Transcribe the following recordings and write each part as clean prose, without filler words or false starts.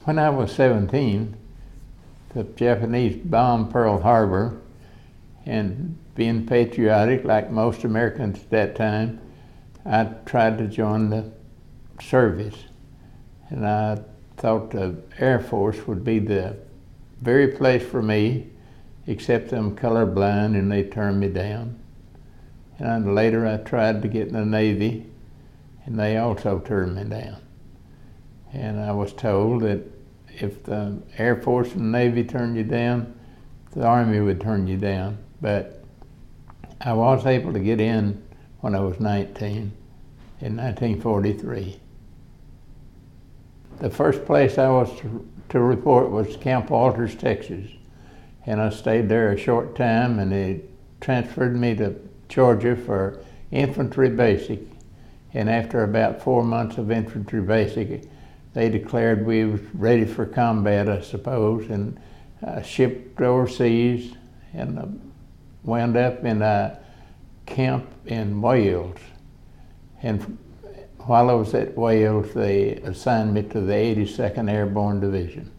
When I was 17, the Japanese bombed Pearl Harbor, and being patriotic like most Americans at that time, I tried to join the service. And I thought the Air Force would be the very place for me, except I'm colorblind and they turned me down. And later I tried to get in the Navy, and they also turned me down. And I was told that if the Air Force and the Navy turned you down, the Army would turn you down. But I was able to get in when I was 19, in 1943. The first place I was to report was Camp Walters, Texas. And I stayed there a short time, and they transferred me to Georgia for infantry basic. And after about 4 months of infantry basic, they declared we was ready for combat, I suppose, and shipped overseas and wound up in a camp in Wales. And while I was at Wales, they assigned me to the 82nd Airborne Division.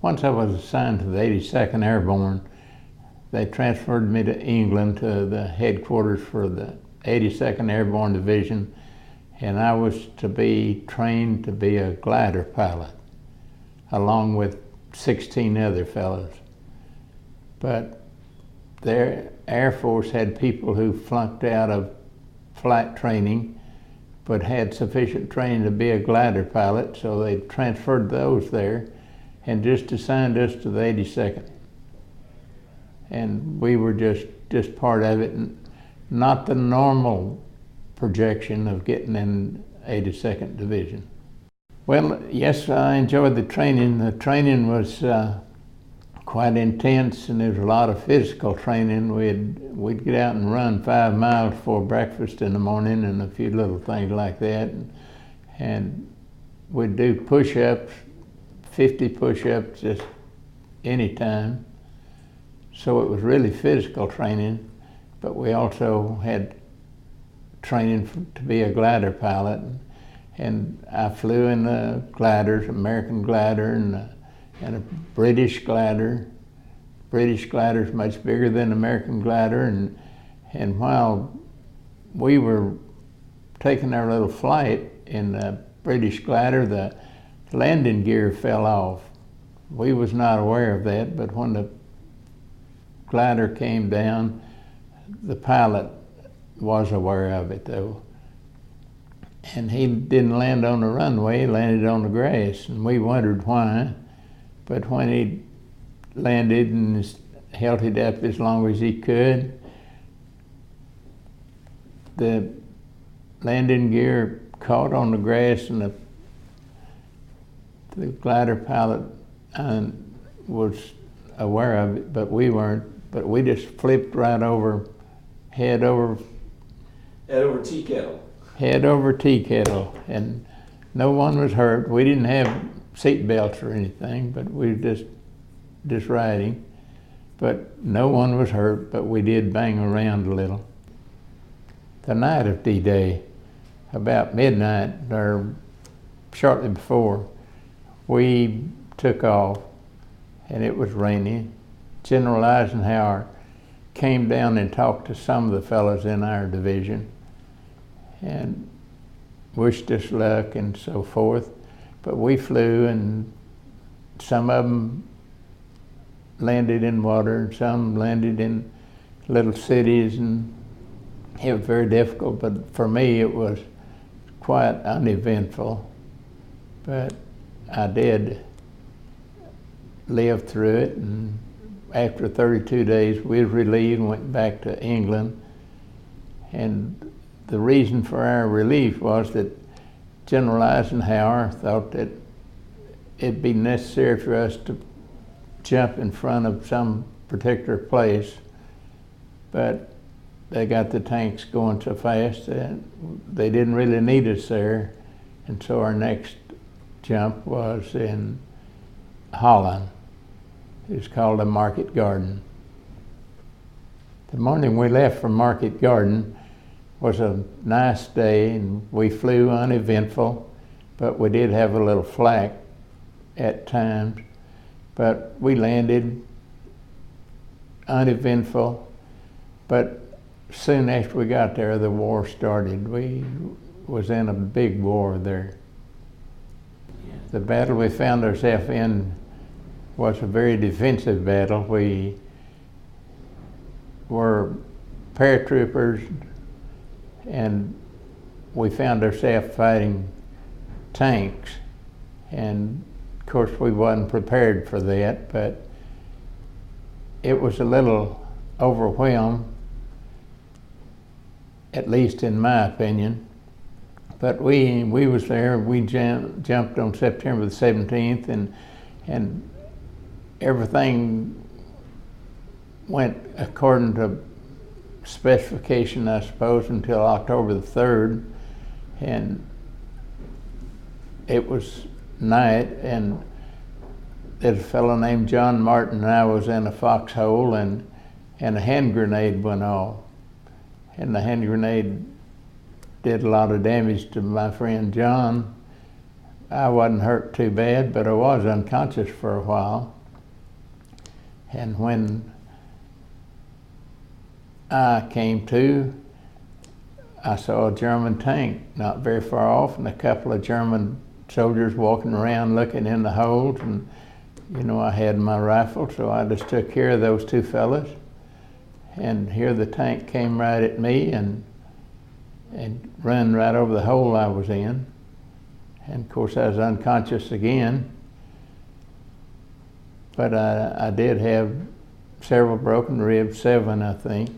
Once I was assigned to the 82nd Airborne, they transferred me to England to the headquarters for the 82nd Airborne Division, and I was to be trained to be a glider pilot, along with 16 other fellows. But their Air Force had people who flunked out of flight training, but had sufficient training to be a glider pilot, so they transferred those there and just assigned us to the 82nd. And we were just part of it, and not the normal projection of getting in 82nd Division. Well, yes, I enjoyed the training. The training was quite intense, and there was a lot of physical training. We'd get out and run 5 miles before breakfast in the morning and a few little things like that. And we'd do push-ups, 50 push-ups just any time. So it was really physical training, but we also had training to be a glider pilot. And I flew in the gliders, American glider and a British glider. British glider is much bigger than American glider, and while we were taking our little flight in the British glider, the landing gear fell off. We was not aware of that, but when the glider came down, the pilot was aware of it though. And he didn't land on the runway, he landed on the grass, and we wondered why. But when he landed and held it up as long as he could, the landing gear caught on the grass, and the glider pilot was aware of it, but we weren't. But we just flipped right over, head over tea kettle. Head over tea kettle, and no one was hurt. We didn't have seat belts or anything, but we were just riding. But no one was hurt, but we did bang around a little. The night of D-Day, about midnight or shortly before, we took off, and it was raining. General Eisenhower came down and talked to some of the fellows in our division and wished us luck and so forth. But we flew, and some of them landed in water, and some landed in little cities, and it was very difficult. But for me, it was quite uneventful. But I did live through it, and after 32 days, we were relieved and went back to England. And the reason for our relief was that General Eisenhower thought that it'd be necessary for us to jump in front of some particular place, but they got the tanks going so fast that they didn't really need us there. And so our next jump was in Holland. It's called a Market Garden. The morning we left for Market Garden was a nice day, and we flew uneventful, but we did have a little flak at times, but we landed uneventful. But soon after we got there, the war started. We was in a big war there. The battle we found ourselves in was a very defensive battle. We were paratroopers, and we found ourselves fighting tanks, and of course we wasn't prepared for that, but it was a little overwhelmed, at least in my opinion. But we was there. We jumped on September the 17th, and everything went according to specification, I suppose, until October the 3rd, and it was night, and there's a fellow named John Martin and I was in a foxhole, and a hand grenade went off, and the hand grenade did a lot of damage to my friend John. I wasn't hurt too bad, but I was unconscious for a while. And when I came to, I saw a German tank not very far off, and a couple of German soldiers walking around looking in the holes, and you know, I had my rifle, so I just took care of those two fellas. And here the tank came right at me and ran right over the hole I was in. And of course I was unconscious again. But I did have several broken ribs, 7 I think,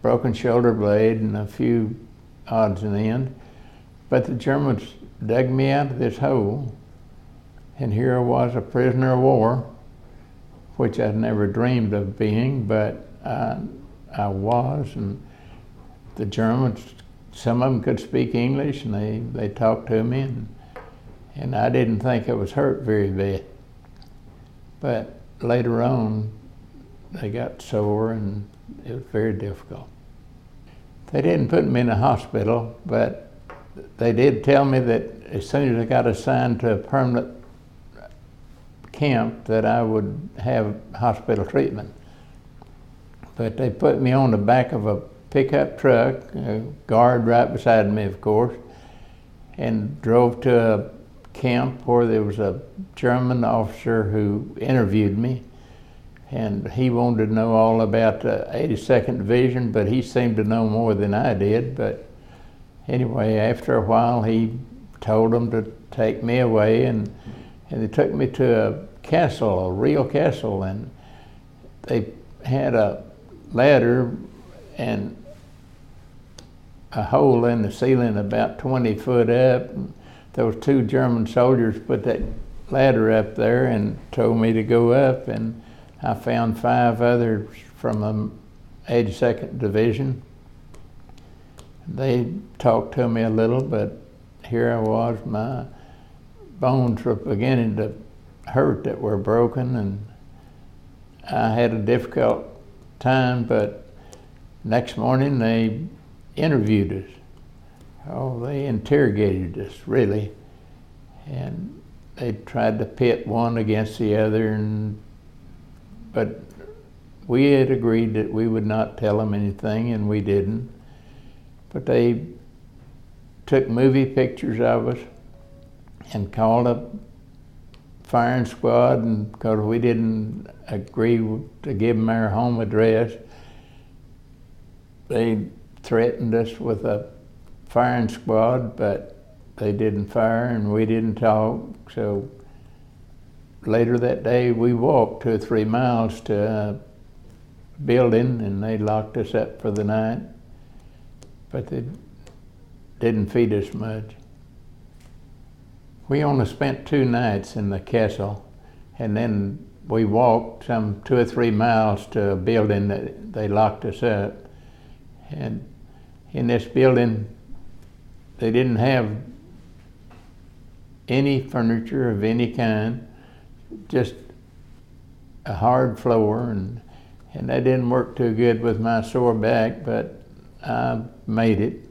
broken shoulder blade, and a few odds and ends. But the Germans dug me out of this hole, and here I was, a prisoner of war, which I'd never dreamed of being, but I was. And the Germans, some of them could speak English, and they talked to me, and I didn't think I was hurt very bad. But later on, they got sore, and it was very difficult. They didn't put me in a hospital, but they did tell me that as soon as I got assigned to a permanent camp that I would have hospital treatment. But they put me on the back of a pickup truck, a guard right beside me, of course, and drove to a camp where there was a German officer who interviewed me, and he wanted to know all about the 82nd Division, but he seemed to know more than I did. But anyway, after a while, he told them to take me away, and they took me to a castle, a real castle, and they had a ladder and a hole in the ceiling about 20 foot up. Those 2 German soldiers put that ladder up there and told me to go up, and I found 5 others from the 82nd Division. They talked to me a little, but here I was, my bones were beginning to hurt that were broken, and I had a difficult time, but next morning they interviewed us. Oh, they interrogated us, really. And they tried to pit one against the other, but we had agreed that we would not tell them anything, and we didn't. But they took movie pictures of us and called up firing squad, and because we didn't agree to give them our home address, they threatened us with a firing squad, but they didn't fire and we didn't talk. So later that day we walked 2 or 3 miles to a building, and they locked us up for the night, but they didn't feed us much. We only spent 2 nights in the castle, and then we walked some 2 or 3 miles to a building that they locked us up. And in this building, they didn't have any furniture of any kind, just a hard floor, and that didn't work too good with my sore back, but I made it.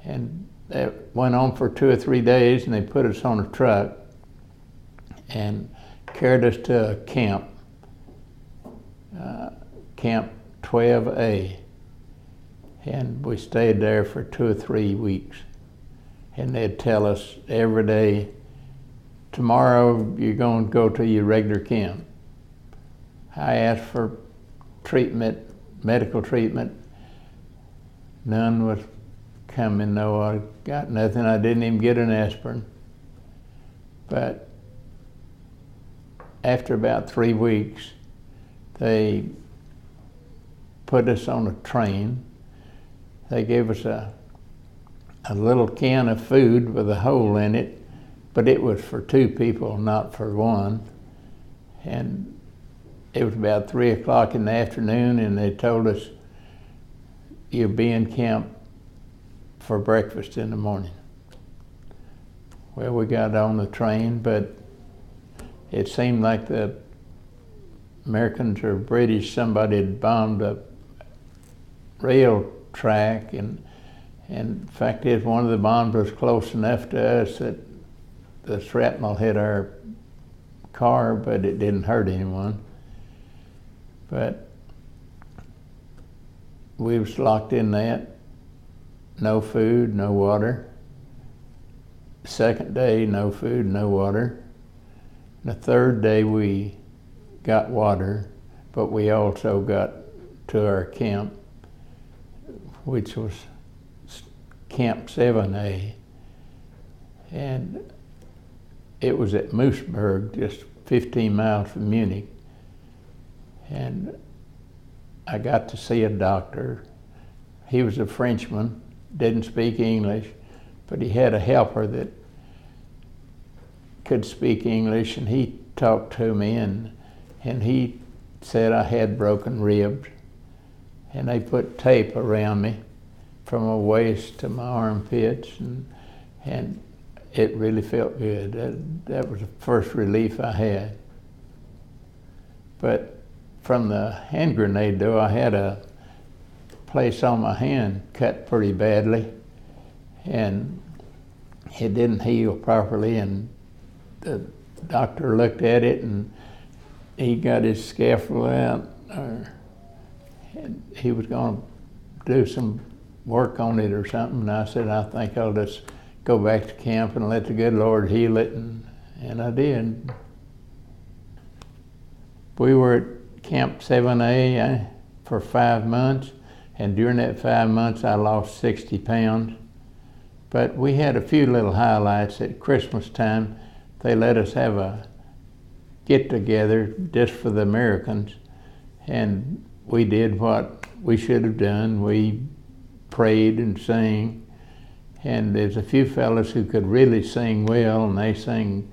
And that went on for 2 or 3 days, and they put us on a truck, and carried us to a camp, Camp 12A, and we stayed there for 2 or 3 weeks. And they'd tell us every day, tomorrow you're going to go to your regular camp. I asked for treatment, medical treatment. None was coming. No, I got nothing. I didn't even get an aspirin. But after about 3 weeks, they put us on a train. They gave us a little can of food with a hole in it, but it was for 2 people, not for one. And it was about 3 o'clock in the afternoon, and they told us, you'll be in camp for breakfast in the morning. Well, we got on the train, but it seemed like the Americans or British, somebody had bombed a rail track, and in fact, one of the bombs was close enough to us that the shrapnel hit our car, but it didn't hurt anyone. But we was locked in that, no food, no water. Second day, no food, no water. The third day we got water, but we also got to our camp, which was Camp 7A, and it was at Moosburg, just 15 miles from Munich. And I got to see a doctor. He was a Frenchman, didn't speak English, but he had a helper that could speak English, and he talked to me, and he said I had broken ribs, and they put tape around me from my waist to my armpits, and it really felt good. That was the first relief I had. But from the hand grenade, though, I had a place on my hand cut pretty badly, and it didn't heal properly, and the doctor looked at it, and he got his scalpel out, and he was going to do some work on it or something, and I said, I think I'll just go back to camp and let the good Lord heal it, and I did. We were at Camp 7A for 5 months, and during that 5 months I lost 60 pounds. But we had a few little highlights. At Christmas time, they let us have a get-together just for the Americans, and we did what we should have done. We prayed and sang, and there's a few fellas who could really sing well, and they sang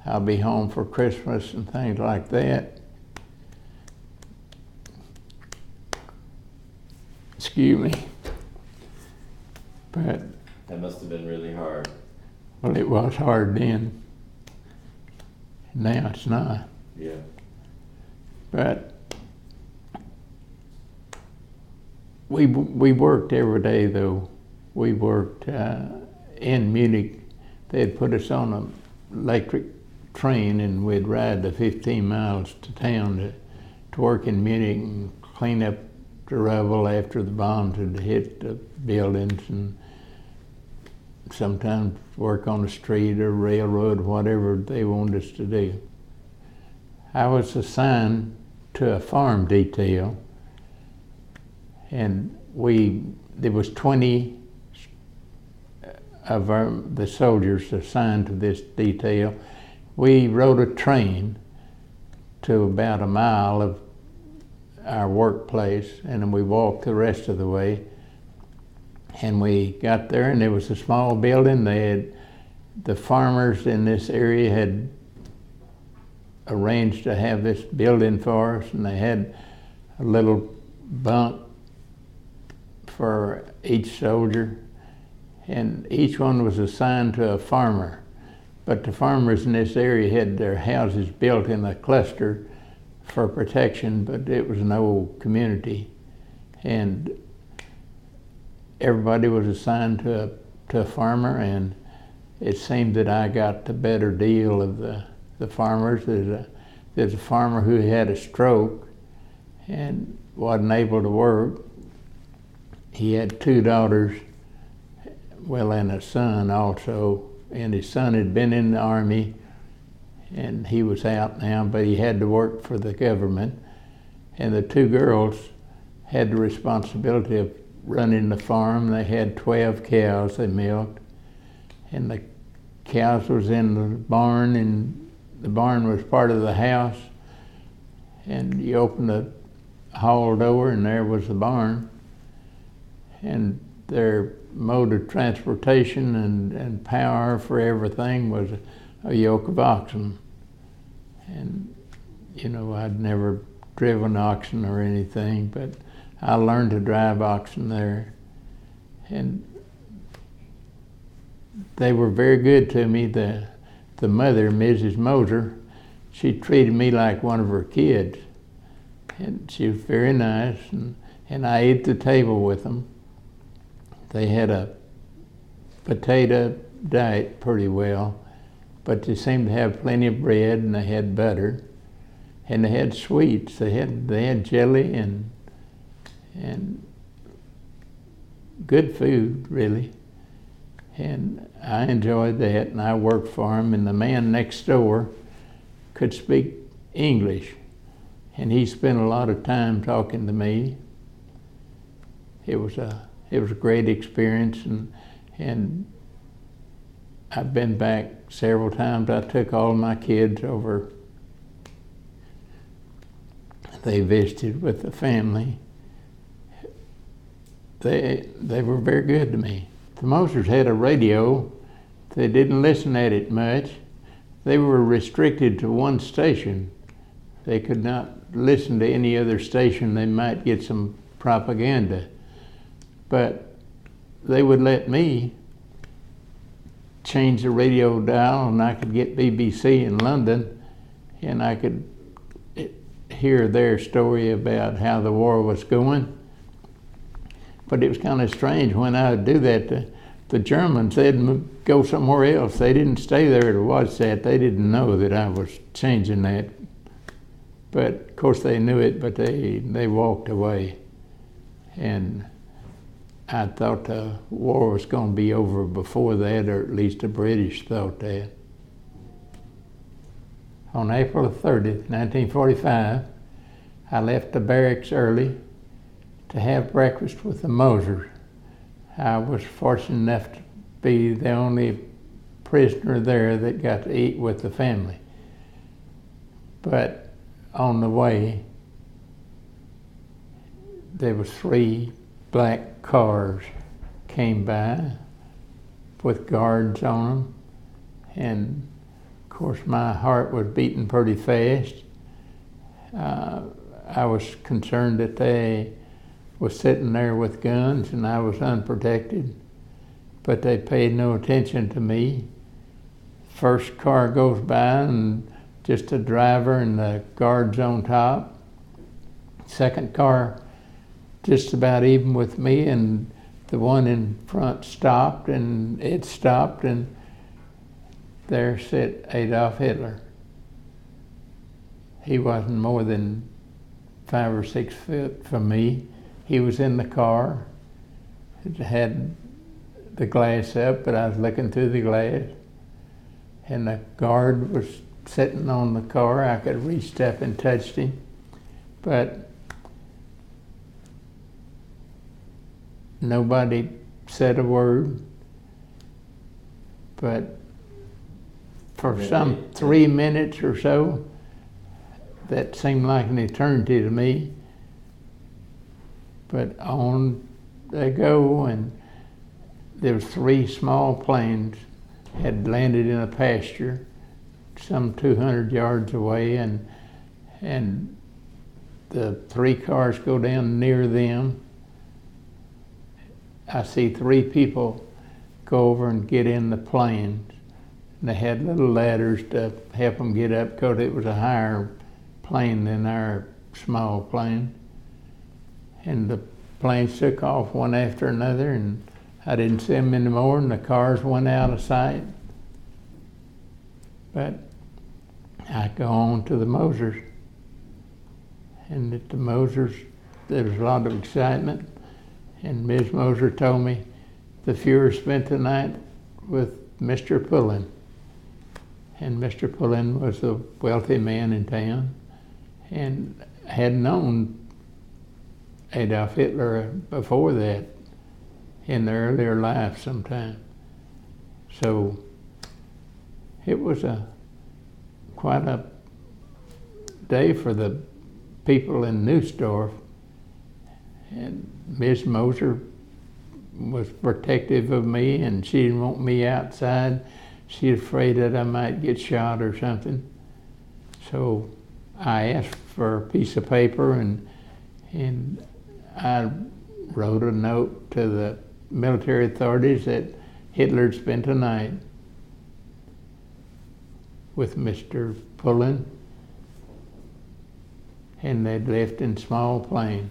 I'll Be Home for Christmas and things like that. Excuse me. But that must have been really hard. Well, it was hard then. Now it's not. Yeah. But we worked every day, though. We worked in Munich. They'd put us on an electric train, and we'd ride the 15 miles to town to work in Munich and clean up the rubble after the bombs had hit the buildings, and sometimes work on the street or railroad, whatever they wanted us to do. I was assigned to a farm detail, and there was 20 of the soldiers assigned to this detail. We rode a train to about a mile of our workplace, and then we walked the rest of the way. And we got there, and there was a small building. The farmers in this area had arranged to have this building for us, and they had a little bunk for each soldier, and each one was assigned to a farmer. But the farmers in this area had their houses built in a cluster for protection, but it was an old community, and everybody was assigned to a farmer, and it seemed that I got the better deal of the the farmers. There's a farmer who had a stroke and wasn't able to work. He had 2 daughters, well, and a son also, and his son had been in the Army, and he was out now, but he had to work for the government. And the 2 girls had the responsibility of running the farm. They had 12 cows they milked, and the cows was in the barn, and the barn was part of the house. And you opened the hall door, and there was the barn. And their mode of transportation and power for everything was a yoke of oxen. And you know, I'd never driven oxen or anything, but I learned to drive oxen there. And they were very good to me. The mother, Mrs. Moser, she treated me like one of her kids. And she was very nice, and I ate the table with them. They had a potato diet pretty well, but they seemed to have plenty of bread, and they had butter, and they had sweets. They had jelly and good food, really. And I enjoyed that, and I worked for them. And the man next door could speak English, and he spent a lot of time talking to me. It was a great experience, and I've been back several times. I took all my kids over. They visited with the family. They were very good to me. The Mosers had a radio. They didn't listen at it much. They were restricted to one station. They could not listen to any other station. They might get some propaganda. But they would let me change the radio dial, and I could get BBC in London, and I could hear their story about how the war was going. But it was kind of strange when I would do that. The Germans, they'd go somewhere else. They didn't stay there to watch that. They didn't know that I was changing that. But of course they knew it, but they walked away. And I thought the war was going to be over before that, or at least the British thought that. On April 30th, 1945, I left the barracks early to have breakfast with the Mosers. I was fortunate enough to be the only prisoner there that got to eat with the family. But on the way, there was 3 black cars came by with guards on them, and of course my heart was beating pretty fast. I was concerned that they was sitting there with guns and I was unprotected, but they paid no attention to me. First car goes by and just a driver and the guards on top. Second car just about even with me, and the one in front stopped, and it stopped, and there sat Adolf Hitler. He wasn't more than 5 or 6 feet from me. He was in the car. It had the glass up, but I was looking through the glass, and the guard was sitting on the car. I could have reached up and touched him, but nobody said a word. But for some 3 minutes or so, that seemed like an eternity to me. But on they go, and there was 3 small planes had landed in a pasture some 200 yards away, and the 3 cars go down near them. I see 3 people go over and get in the planes. And they had little ladders to help them get up because it was a higher plane than our small plane. And the planes took off one after another, and I didn't see them anymore, and the cars went out of sight. But I go on to the Mosers. And at the Mosers, there was a lot of excitement. And Ms. Moser told me the Fuhrer spent the night with Mr. Pullen. And Mr. Pullen was a wealthy man in town and had known Adolf Hitler before that in their earlier life sometime. So it was quite a day for the people in Nussdorf. And Miss Moser was protective of me, and she didn't want me outside. She was afraid that I might get shot or something. So I asked for a piece of paper, and I wrote a note to the military authorities that Hitler had spent the night with Mr. Pullen, and they'd left in small plane.